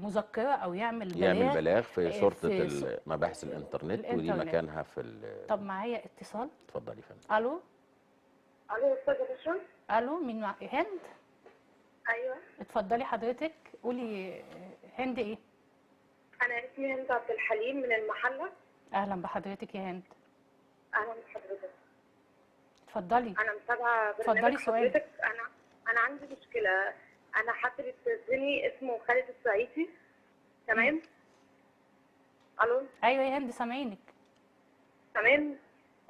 مذكره او يعمل يعمل بلاغ بلاغ في شرطة في مباحث الإنترنت، ودي الانترنت. مكانها في طب معايا اتصال. اتفضلي يا فندم. الو. الو استاذه بشرى. الو، مين هند؟ ايوه اتفضلي حضرتك، قولي. هند ايه؟ انا اسمي هند عبد الحليم من المحله. اهلا بحضرتك يا هند. اهلا بحضرتك. اتفضلي. انا متابعه اتفضلي برنامج سؤال. حضرتك. انا عندي مشكله. انا حد بيستاذني اسمه خالد الصعيدي. تمام. الو. ايوه يا هند، سامعينك. تمام.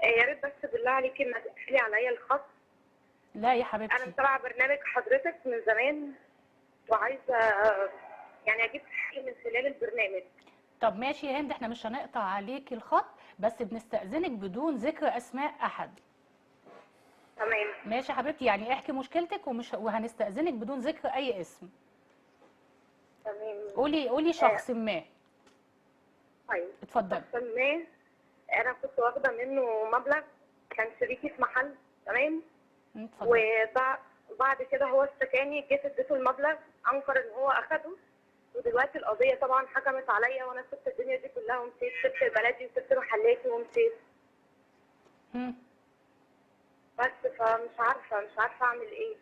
يا ريت بس بالله عليكي ما تقفلي عليا الخط. لا يا انا حبيبتي. متابعه برنامج حضرتك من زمان، وعايزه يعني اجيب حل من خلال البرنامج. طب ماشي يا هند، احنا مش هنقطع عليكي الخط، بس بنستأذنك بدون ذكر اسماء احد. تمام. ماشي يا حبيبتي، يعني احكي مشكلتك وهنستأذنك بدون ذكر اي اسم. تمام. قولي شخص ما. طيب. اتفضلي. شخص ما انا كنت واخده منه مبلغ، كان شريكي في محل. تمام. اتفضلي. وبعد كده هو اشتكاني، جيت اديته المبلغ، انكر ان هو اخده. ودلوقتي القضيه طبعا حكمت عليا، وانا سبت الدنيا دي كلها ومشيت، سبت بلدي وسبت محلاتي ومشيت. بس فمش عارفه اعمل ايه.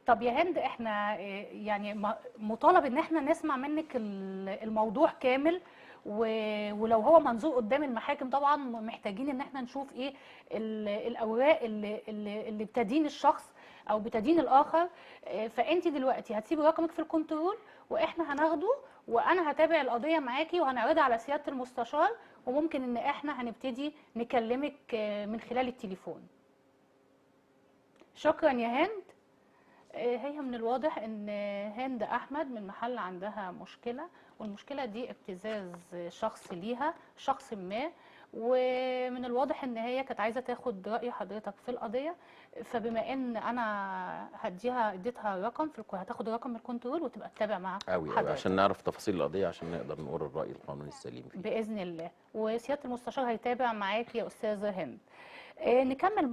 طب يا هند، احنا يعني مطالب ان احنا نسمع منك الموضوع كامل، ولو هو منظور قدام المحاكم طبعا محتاجين ان احنا نشوف ايه الاوراق اللي بتدين الشخص او بتدين الاخر. فانت دلوقتي هتسيبي رقمك في الكنترول، واحنا هناخده، وانا هتابع القضيه معاكي وهنعرضها على سياده المستشار، وممكن ان احنا هنبتدي نكلمك من خلال التليفون. شكرا يا هند. هي من الواضح ان هند احمد من محل عندها مشكله، والمشكله دي ابتزاز شخص ليها، شخص ما، ومن الواضح ان هي كانت عايزه تاخد راي حضرتك في القضيه. فبما ان انا اديتها رقم هتاخد رقم من الكنترول وتبقى تتابع مع قوي حضرتك عشان نعرف تفاصيل القضية، عشان نقدر نقول الرأي القانوني السليم فيها باذن الله. وسياده المستشار هيتابع معاك يا استاذه هند. نكمل